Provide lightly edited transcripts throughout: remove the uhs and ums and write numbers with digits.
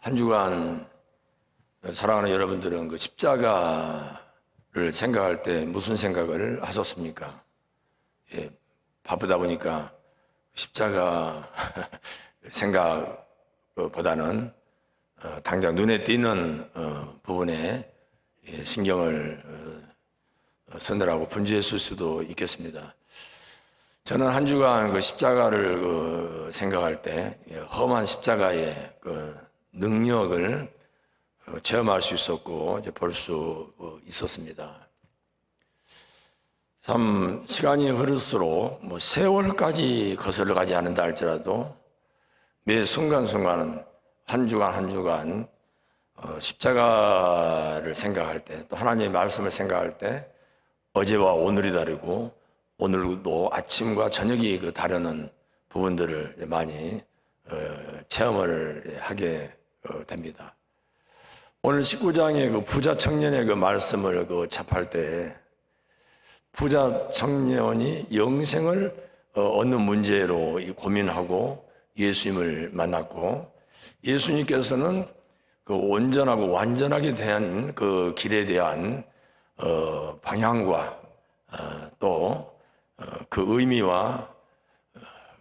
한 주간 사랑하는 여러분들은 그 십자가를 생각할 때 무슨 생각을 하셨습니까? 예, 바쁘다 보니까 십자가 생각보다는 당장 눈에 띄는 부분에 신경을 쓰느라고 분주했을 수도 있겠습니다. 저는 한 주간 그 십자가를 생각할 때 험한 십자가의 그 능력을 체험할 수 있었고 볼 수 있었습니다. 참 시간이 흐를수록 뭐 세월까지 거슬러 가지 않는다 할지라도 매 순간순간은 한 주간 한 주간 십자가를 생각할 때, 또 하나님의 말씀을 생각할 때 어제와 오늘이 다르고 오늘도 아침과 저녁이 그 다르는 부분들을 많이 체험을 하게 됩니다. 오늘 19장의 그 부자 청년의 그 말씀을 접할 때 부자 청년이 영생을 얻는 문제로 고민하고 예수님을 만났고, 예수님께서는 그 온전하고 완전하게 대한 그 길에 대한 방향과 또 그 의미와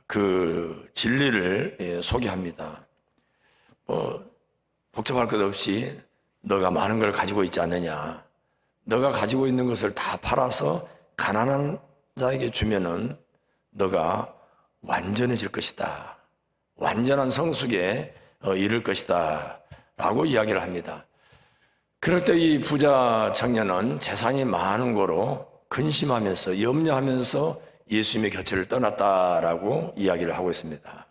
그 진리를 소개합니다. 복잡할 것 없이 너가 많은 걸 가지고 있지 않느냐, 너가 가지고 있는 것을 다 팔아서 가난한 자에게 주면은 너가 완전해질 것이다, 완전한 성숙에 이를 것이다 라고 이야기를 합니다. 그럴 때 이 부자 청년은 재산이 많은 거로 근심하면서 염려하면서 예수님의 곁을 떠났다라고 이야기를 하고 있습니다.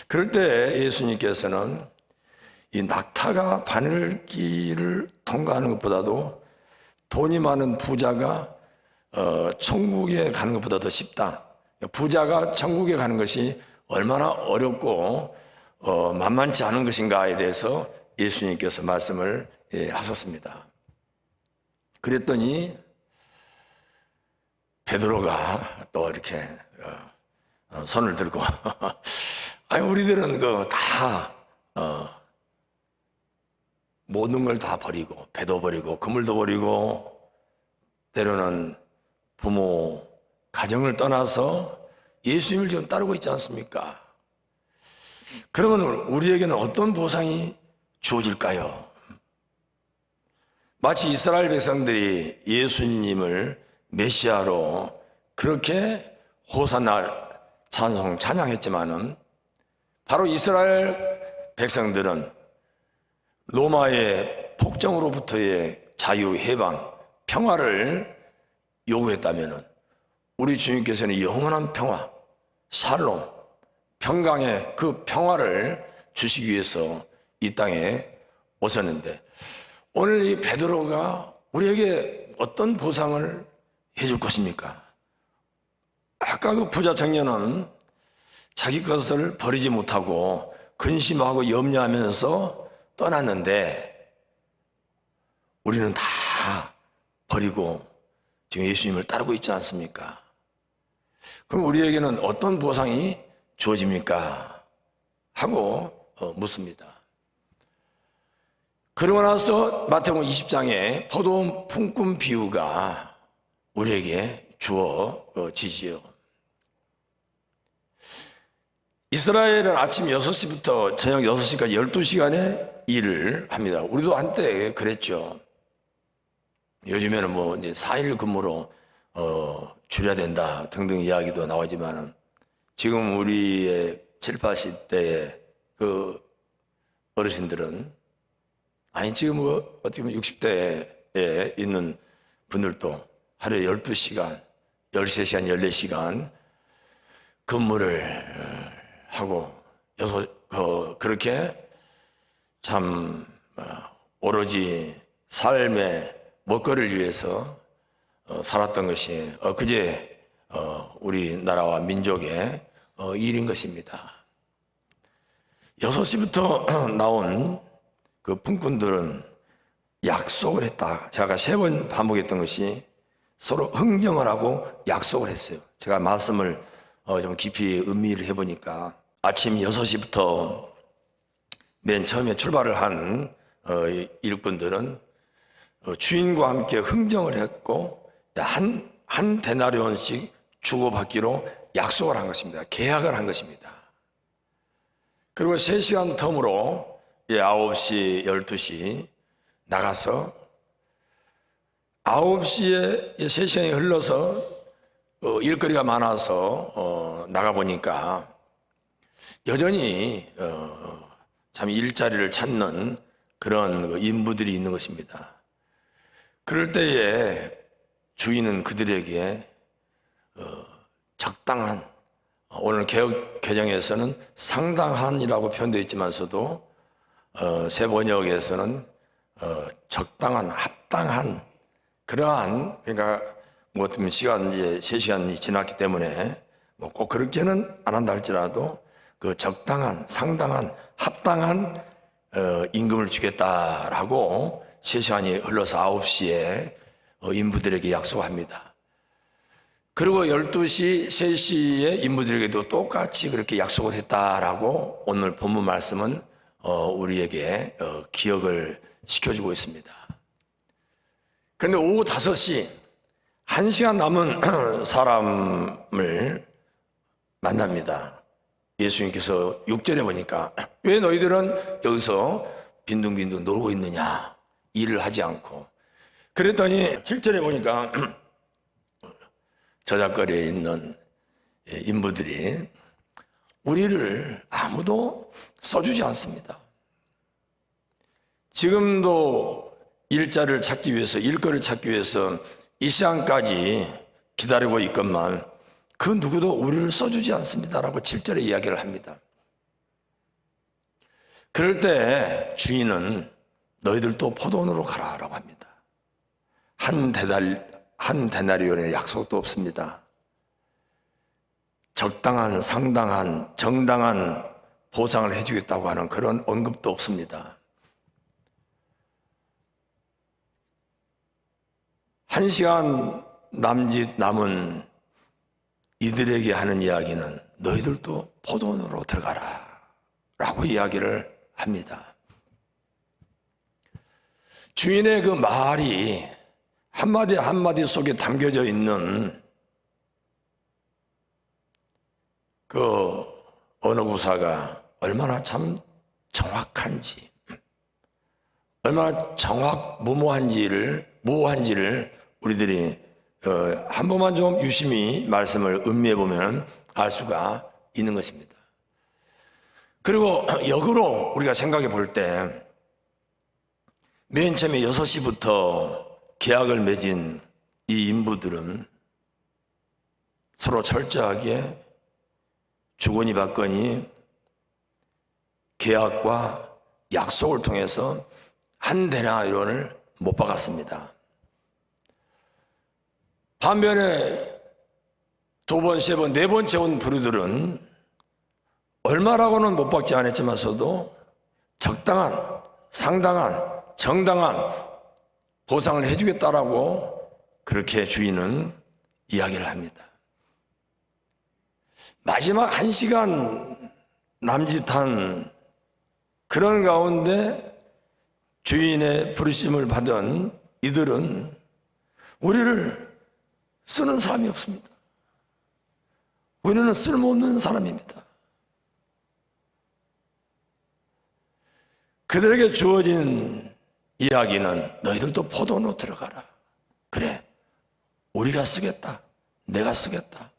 그럴 때 예수님께서는 이 낙타가 바늘길을 통과하는 것보다도 돈이 많은 부자가 천국에 가는 것보다 더 쉽다, 부자가 천국에 가는 것이 얼마나 어렵고 만만치 않은 것인가에 대해서 예수님께서 말씀을 하셨습니다. 그랬더니 베드로가 또 이렇게 손을 들고 아니 우리들은 그 다 모든 걸 다 버리고 배도 버리고 그물도 버리고 때로는 부모 가정을 떠나서 예수님을 지금 따르고 있지 않습니까? 그러면 우리에게는 어떤 보상이 주어질까요? 마치 이스라엘 백성들이 예수님을 메시아로 그렇게 호산나 찬양했지만은 바로 이스라엘 백성들은 로마의 폭정으로부터의 자유, 해방, 평화를 요구했다면은 우리 주님께서는 영원한 평화, 샬롬, 평강의 그 평화를 주시기 위해서 이 땅에 오셨는데, 오늘 이 베드로가 우리에게 어떤 보상을 해줄 것입니까? 아까 그 부자 청년은 자기 것을 버리지 못하고 근심하고 염려하면서 떠났는데, 우리는 다 버리고 지금 예수님을 따르고 있지 않습니까? 그럼 우리에게는 어떤 보상이 주어집니까? 하고 묻습니다. 그러고 나서 마태복음 20장에 포도원 품꾼 비유가 우리에게 주어지지요. 이스라엘은 아침 6시부터 저녁 6시까지 12시간의 일을 합니다. 우리도 한때 그랬죠. 요즘에는 뭐 이제 4일 근무로 줄여야 된다 등등 이야기도 나오지만, 지금 우리의 7, 80대의 그 어르신들은, 아니 지금 어떻게 보면 60대에 있는 분들도 하루에 12시간, 13시간, 14시간 근무를 하고 그렇게 참 오로지 삶의 먹거리를 위해서 살았던 것이 그제 우리나라와 민족의 일인 것입니다. 6시부터 나온 그 품꾼들은 약속을 했다. 제가 3번 반복했던 것이 서로 흥정을 하고 약속을 했어요. 제가 말씀을 좀 깊이 음미를 해보니까 아침 6시부터 맨 처음에 출발을 한 일꾼들은 주인과 함께 흥정을 했고 한 데나리온씩 주고받기로 약속을 한 것입니다. 계약을 한 것입니다. 그리고 3시간 텀으로 9시, 12시 나가서 9시에 3시간이 흘러서 일거리가 많아서 나가보니까 여전히 참 일자리를 찾는 그런 인부들이 있는 것입니다. 그럴 때에 주인은 그들에게 적당한, 오늘 개역 개정에서는 상당한이라고 표현되어 있지만서도 새 번역에서는 적당한, 합당한 그러한, 그러니까 뭐 어떤 시간 이제 3시간이 지났기 때문에 뭐 꼭 그렇게는 안 한다 할지라도 그 적당한, 상당한, 합당한 임금을 주겠다라고 3시간이 흘러서 9시에 인부들에게 약속합니다. 그리고 12시, 3시에 인부들에게도 똑같이 그렇게 약속을 했다라고 오늘 본문 말씀은 우리에게 기억을 시켜주고 있습니다. 그런데 오후 5시, 1시간 남은 사람을 만납니다. 예수님께서 6절에 보니까 왜 너희들은 여기서 빈둥빈둥 놀고 있느냐, 일을 하지 않고. 그랬더니 7절에 보니까 저작거리에 있는 인부들이 우리를 아무도 써주지 않습니다. 지금도 일자를 찾기 위해서, 일거리를 찾기 위해서 이 시간까지 기다리고 있건만 그 누구도 우리를 써주지 않습니다라고 7절에 이야기를 합니다. 그럴 때 주인은 너희들도 포도원으로 가라라고 합니다. 한 데나리온의 약속도 없습니다. 적당한, 상당한, 정당한 보상을 해주겠다고 하는 그런 언급도 없습니다. 1시간 남짓 남은 이들에게 하는 이야기는 너희들도 포도원으로 들어가라 라고 이야기를 합니다. 주인의 그 말이 한마디 한마디 속에 담겨져 있는 그 언어 구사가 얼마나 참 정확한지, 얼마나 모호한지를 우리들이 한 번만 좀 유심히 말씀을 음미해 보면 알 수가 있는 것입니다. 그리고 역으로 우리가 생각해 볼 때 맨 처음에 6시부터 계약을 맺은 이 인부들은 서로 철저하게 주거니 받거니 계약과 약속을 통해서 한 데나리온을 못 박았습니다. 반면에 2번, 3번, 4번째 온 부류들은 얼마라고는 못 받지 않았지만서도 적당한, 상당한, 정당한 보상을 해주겠다라고 그렇게 주인은 이야기를 합니다. 마지막 1시간 남짓한 그런 가운데 주인의 부르심을 받은 이들은 우리를 쓰는 사람이 없습니다. 우리는 쓸모없는 사람입니다. 그들에게 주어진 이야기는 너희들도 포도원으로 들어가라. 그래, 우리가 쓰겠다. 내가 쓰겠다.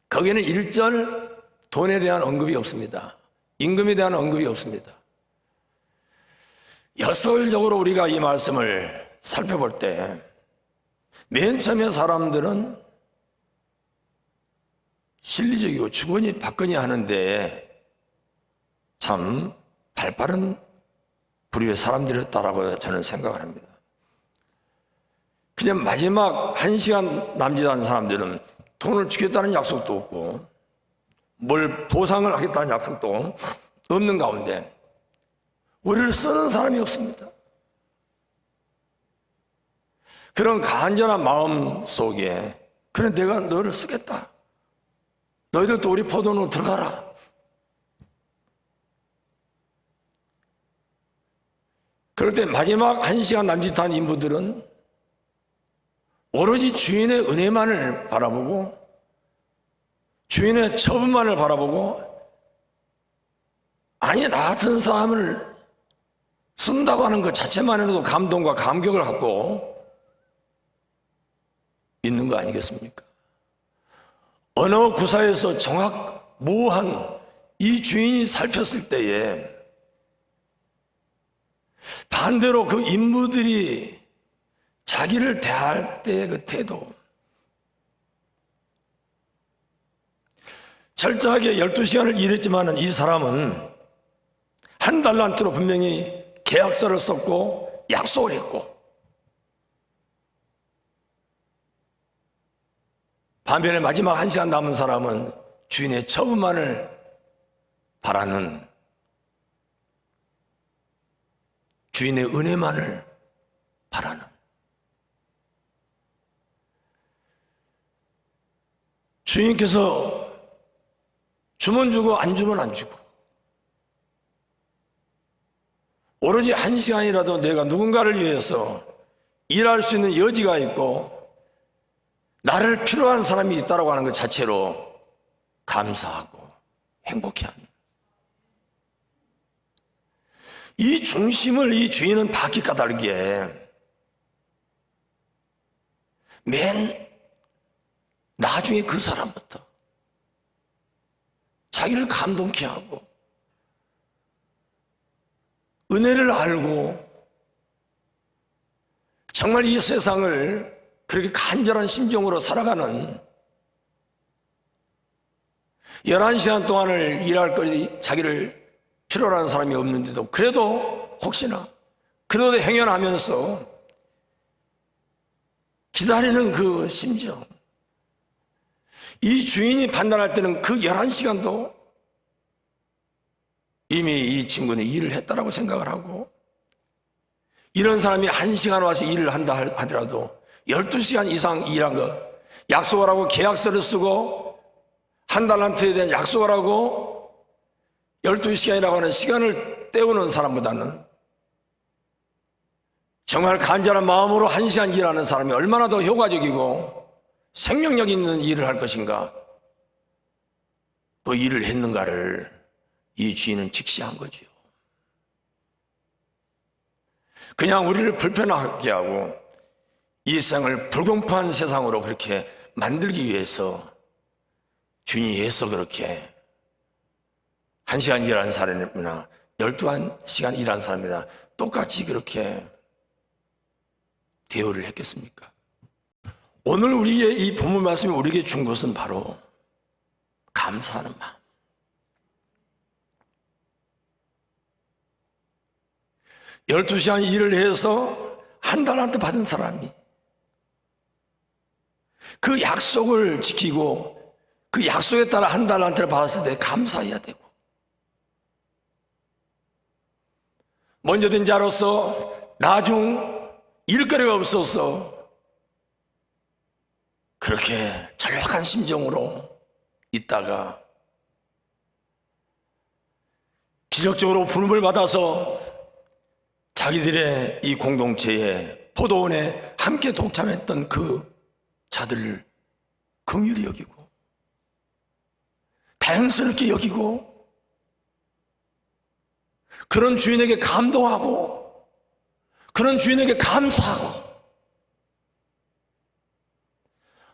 거기는 일절 돈에 대한 언급이 없습니다. 임금에 대한 언급이 없습니다. 역설적으로 우리가 이 말씀을 살펴볼 때 맨 처음에 사람들은 실리적이고 주거니 받거니 하는데 참 발빠른 부류의 사람들이었다라고 저는 생각을 합니다. 그냥 마지막 1시간 남짓한 사람들은 돈을 주겠다는 약속도 없고 뭘 보상을 하겠다는 약속도 없는 가운데 우리를 쓰는 사람이 없습니다. 그런 간절한 마음 속에 그래 내가 너를 쓰겠다. 너희들도 우리 포도원으로 들어가라. 그럴 때 마지막 1시간 남짓한 인부들은 오로지 주인의 은혜만을 바라보고 주인의 처분만을 바라보고, 아니 나 같은 사람을 쓴다고 하는 것 자체만으로도 감동과 감격을 갖고 있는 거 아니겠습니까? 언어 구사에서 모호한 이 주인이 살폈을 때에 반대로 그 인부들이 자기를 대할 때의 그 태도, 철저하게 12시간을 일했지만 이 사람은 한 달란트로 분명히 계약서를 썼고 약속을 했고, 반면에 마지막 1시간 남은 사람은 주인의 처분만을 바라는, 주인의 은혜만을 바라는, 주인께서 주면 주고 안 주면 안 주고, 오로지 1시간이라도 내가 누군가를 위해서 일할 수 있는 여지가 있고 나를 필요한 사람이 있다고 하는 것 자체로 감사하고 행복해합니다. 이 중심을 이 주인은 바퀴 까닭에 맨 나중에 그 사람부터 자기를 감동케 하고 은혜를 알고 정말 이 세상을 그렇게 간절한 심정으로 살아가는, 11시간 동안을 일할 거리 자기를 필요로 하는 사람이 없는데도 그래도 혹시나 그래도 행연하면서 기다리는 그 심정, 이 주인이 판단할 때는 그 11시간도 이미 이 친구는 일을 했다라고 생각을 하고, 이런 사람이 1시간 와서 일을 한다 하더라도 12시간 이상 일한 거, 약속을 하고 계약서를 쓰고 한 달란트에 대한 약속을 하고 12시간이라고 하는 시간을 때우는 사람보다는 정말 간절한 마음으로 1시간 일하는 사람이 얼마나 더 효과적이고 생명력 있는 일을 할 것인가, 그 일을 했는가를 이 주인은 직시한 거죠. 그냥 우리를 불편하게 하고 이 세상을 불공평한 세상으로 그렇게 만들기 위해서 주인이 애써 그렇게 1시간 일하는 사람이나 12시간 일하는 사람이나 똑같이 그렇게 대우를 했겠습니까? 오늘 우리의 이 본문 말씀이 우리에게 준 것은 바로 감사하는 마음. 12시간 일을 해서 한 달란트 받은 사람이 그 약속을 지키고 그 약속에 따라 한 달란트를 받았을 때 감사해야 되고, 먼저 된 자로서 나중 일거리가 없어서 그렇게 절박한 심정으로 있다가 기적적으로 부름을 받아서 자기들의 이 공동체에 포도원에 함께 동참했던 그 자들을 긍휼히 여기고 다행스럽게 여기고 그런 주인에게 감동하고 그런 주인에게 감사하고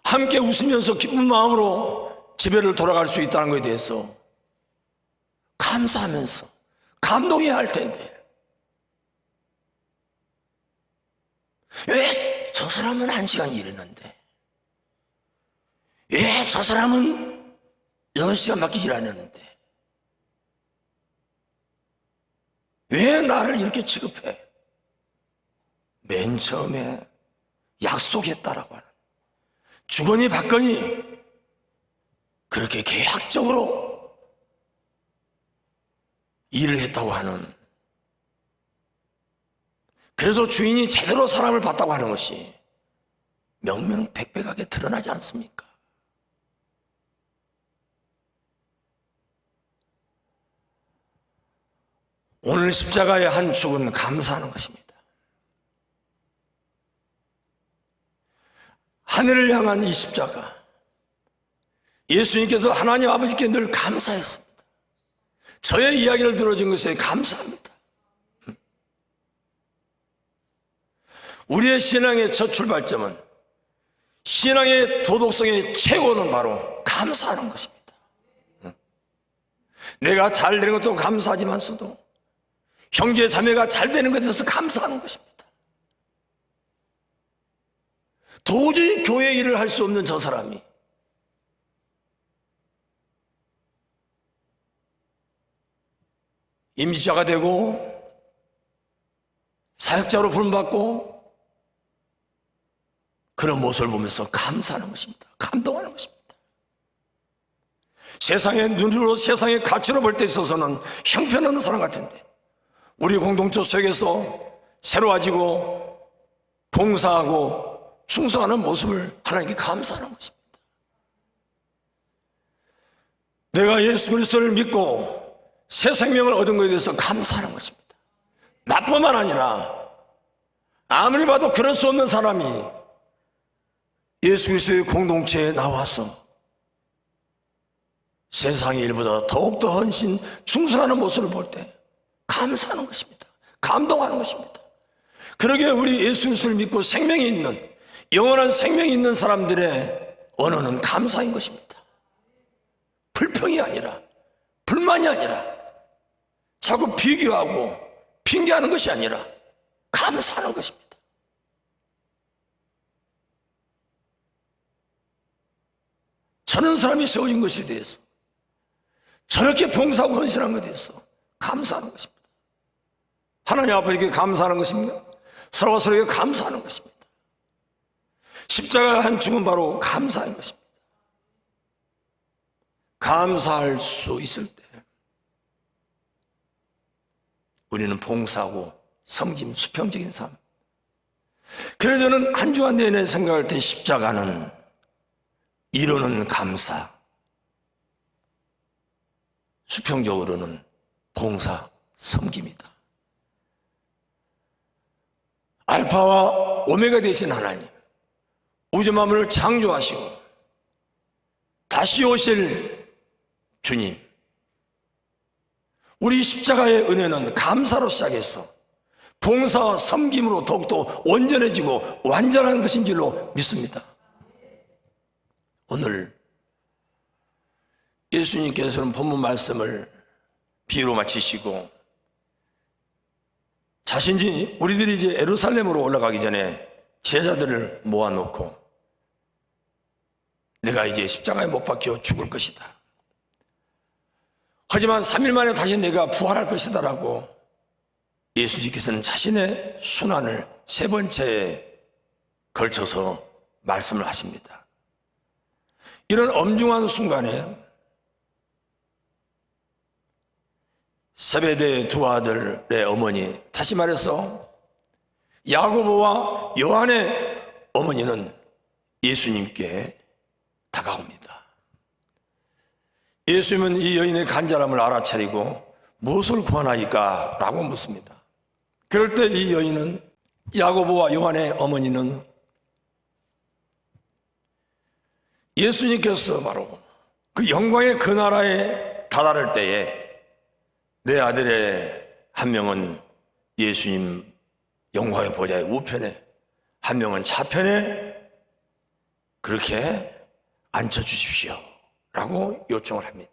함께 웃으면서 기쁜 마음으로 집에를 돌아갈 수 있다는 것에 대해서 감사하면서 감동해야 할 텐데, 왜 저 사람은 1시간 일했는데, 왜 저 사람은 6시간밖에 일 안 했는데, 왜 나를 이렇게 취급해? 맨 처음에 약속했다라고 하는, 주거니 받거니 그렇게 계약적으로 일을 했다고 하는, 그래서 주인이 제대로 사람을 봤다고 하는 것이 명명백백하게 드러나지 않습니까? 오늘 십자가의 한 축은 감사하는 것입니다. 하늘을 향한 이 십자가, 예수님께서 하나님 아버지께 늘 감사했습니다. 저의 이야기를 들어준 것에 감사합니다. 우리의 신앙의 첫 출발점은, 신앙의 도덕성의 최고는 바로 감사하는 것입니다. 내가 잘 되는 것도 감사하지만서도 형제 자매가 잘 되는 것에 대해서 감사하는 것입니다. 도저히 교회 일을 할 수 없는 저 사람이 임시자가 되고 사역자로 부름받고 그런 모습을 보면서 감사하는 것입니다. 감동하는 것입니다. 세상의 눈으로, 세상의 가치로 볼 때 있어서는 형편없는 사람 같은데, 우리 공동체 속에서 새로워지고 봉사하고 충성하는 모습을 하나님께 감사하는 것입니다. 내가 예수 그리스도를 믿고 새 생명을 얻은 것에 대해서 감사하는 것입니다. 나뿐만 아니라 아무리 봐도 그럴 수 없는 사람이 예수 그리스도의 공동체에 나와서 세상의 일보다 더욱더 헌신 충성하는 모습을 볼 때 감사하는 것입니다. 감동하는 것입니다. 그러기에 우리 예수 그리스도를 믿고 생명이 있는, 영원한 생명이 있는 사람들의 언어는 감사인 것입니다. 불평이 아니라, 불만이 아니라, 자꾸 비교하고 핑계하는 것이 아니라 감사하는 것입니다. 저런 사람이 세워진 것에 대해서, 저렇게 봉사하고 헌신한 것에 대해서 감사하는 것입니다. 하나님 아버지께 감사하는 것입니다. 서로가 서로에게 감사하는 것입니다. 십자가 한 죽은 바로 감사인 것입니다. 감사할 수 있을 때 우리는 봉사하고 섬김, 수평적인 삶. 그래서 저는 한 주간 내내 생각할 때 십자가는 이루는 감사, 수평적으로는 봉사, 섬김이다. 알파와 오메가 되신 하나님, 우주 만물을 창조하시고 다시 오실 주님, 우리 십자가의 은혜는 감사로 시작해서 봉사와 섬김으로 더욱더 온전해지고 완전한 것인 줄로 믿습니다. 오늘 예수님께서는 본문 말씀을 비유로 마치시고 자신이, 우리들이 이제 예루살렘으로 올라가기 전에 제자들을 모아놓고 내가 이제 십자가에 못 박혀 죽을 것이다. 하지만 3일 만에 다시 내가 부활할 것이다 라고 예수님께서는 자신의 순환을 세 번째에 걸쳐서 말씀을 하십니다. 이런 엄중한 순간에 세베대의 두 아들의 어머니, 다시 말해서 야고보와 요한의 어머니는 예수님께 다가옵니다. 예수님은 이 여인의 간절함을 알아차리고 무엇을 구하나이까? 라고 묻습니다. 그럴 때 이 여인은, 야고보와 요한의 어머니는 예수님께서 바로 그 영광의 그 나라에 다다를 때에 내 아들의 한 명은 예수님 영광의 보좌의 우편에, 한 명은 좌편에 그렇게 앉혀주십시오 라고 요청을 합니다.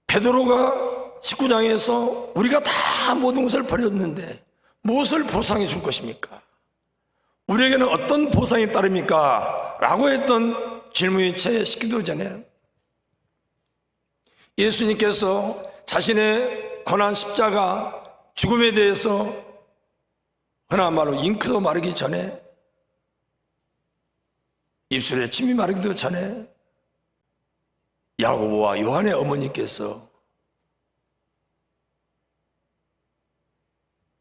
베드로가 19장에서 우리가 다 모든 것을 버렸는데 무엇을 보상해 줄 것입니까? 우리에게는 어떤 보상이 따릅니까? 라고 했던 질문이 채 식기도 전에 예수님께서 자신의 고난 십자가 죽음에 대해서 흔한 말로 잉크도 마르기 전에, 입술에 침이 마르기도 전에 야고보와 요한의 어머니께서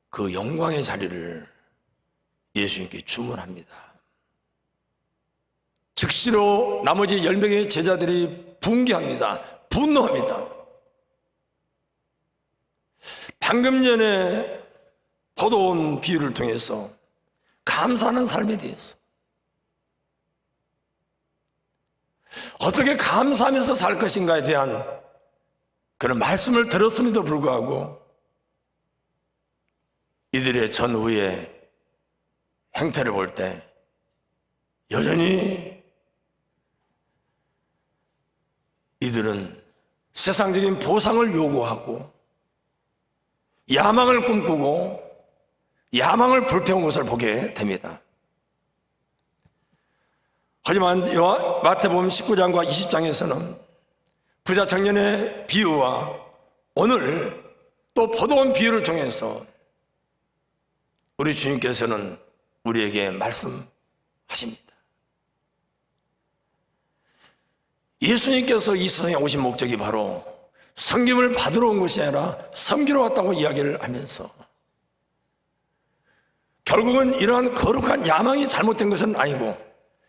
그 영광의 자리를 예수님께 주문합니다. 즉시로 나머지 10명의 제자들이 붕괴합니다. 분노합니다. 방금 전에 포도원 비유를 통해서 감사하는 삶에 대해서 어떻게 감사하면서 살 것인가에 대한 그런 말씀을 들었음에도 불구하고 이들의 전후의 행태를 볼 때 여전히 이들은 세상적인 보상을 요구하고 야망을 꿈꾸고 야망을 불태운 것을 보게 됩니다. 하지만 마태복음 19장과 20장에서는 부자 청년의 비유와 오늘 또 포도원 비유를 통해서 우리 주님께서는 우리에게 말씀하십니다. 예수님께서 이 세상에 오신 목적이 바로 섬김을 받으러 온 것이 아니라 섬기러 왔다고 이야기를 하면서 결국은 이러한 거룩한 야망이 잘못된 것은 아니고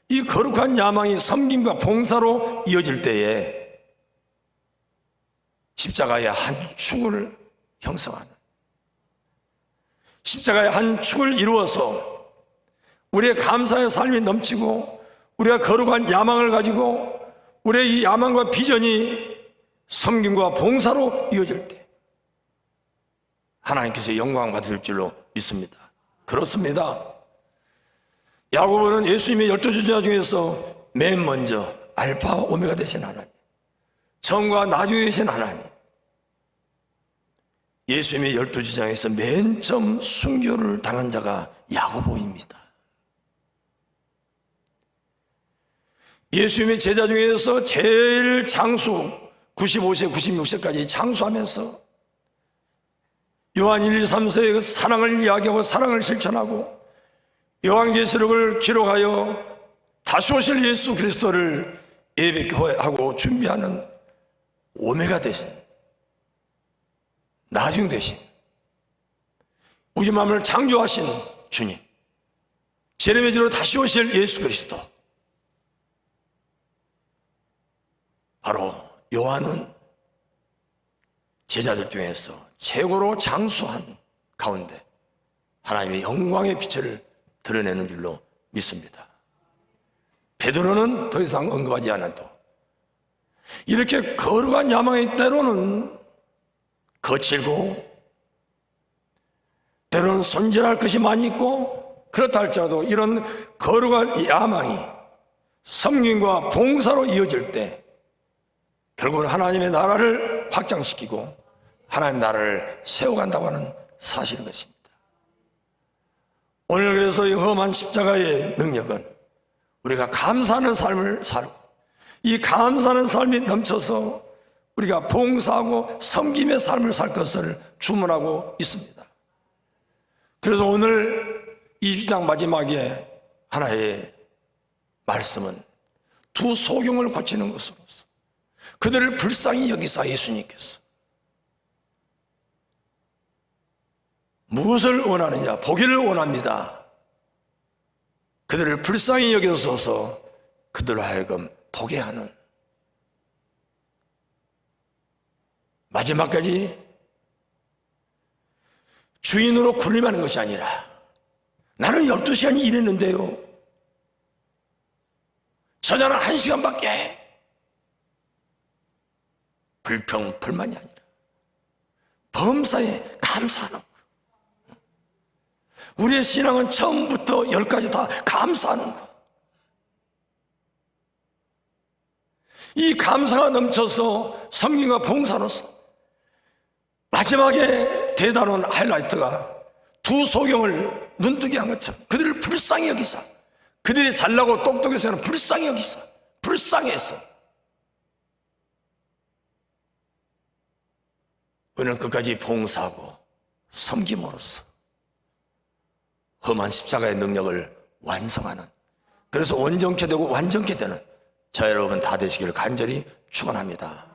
이 거룩한 야망이 섬김과 봉사로 이어질 때에 십자가의 한 축을 형성하는, 십자가의 한 축을 이루어서 우리의 감사의 삶이 넘치고 우리가 거룩한 야망을 가지고 우리의 이 야망과 비전이 섬김과 봉사로 이어질 때 하나님께서 영광 받을 줄로 믿습니다. 그렇습니다. 야고보는 예수님의 12주자 중에서 맨 먼저 알파 오메가 되신 하나님, 처음과 나중에 계신 하나님, 예수님의 12주장에서 맨 처음 순교를 당한 자가 야고보입니다. 예수님의 제자 중에서 제일 장수 95세, 96세까지 장수하면서 요한 1, 2, 3세의 그 사랑을 이야기하고 사랑을 실천하고 요한계시록을 기록하여 다시 오실 예수 그리스도를 예배하고 준비하는 오메가 대신, 나중 대신 우리 마음을 창조하신 주님, 제레미지로 다시 오실 예수 그리스도, 바로 요한은 제자들 중에서 최고로 장수한 가운데 하나님의 영광의 빛을 드러내는 줄로 믿습니다. 베드로는 더 이상 언급하지 않아도 이렇게 거룩한 야망이 때로는 거칠고 때로는 손질할 것이 많이 있고 그렇다 할지라도 이런 거룩한 야망이 섬김과 봉사로 이어질 때 결국은 하나님의 나라를 확장시키고 하나님 나라를 세워간다고 하는 사실인 것입니다. 오늘 그래서 이 험한 십자가의 능력은 우리가 감사하는 삶을 살고 이 감사하는 삶이 넘쳐서 우리가 봉사하고 섬김의 삶을 살 것을 주문하고 있습니다. 그래서 오늘 20장 마지막에 하나의 말씀은 두 소경을 고치는 것으로서 그들을 불쌍히 여기사 예수님께서 무엇을 원하느냐? 보기를 원합니다. 그들을 불쌍히 여겨서서 그들로 하여금 보게 하는, 마지막까지 주인으로 군림하는 것이 아니라 나는 12시간 일했는데요, 저자는 1시간밖에, 불평, 불만이 아니라 범사에 감사하는 거예요. 우리의 신앙은 처음부터 10까지 다 감사하는 것. 이 감사가 넘쳐서 섬김과 봉사로서 마지막에 대단한 하이라이트가 두 소경을 눈뜨게 한 것처럼 그들을 불쌍히 여기사, 그들이 잘나고 똑똑해서는 불쌍히 여기사, 불쌍해서 우리는 끝까지 봉사하고 섬김으로써 험한 십자가의 능력을 완성하는, 그래서 온전케 되고 완전케 되는 저 여러분 다 되시기를 간절히 축원합니다.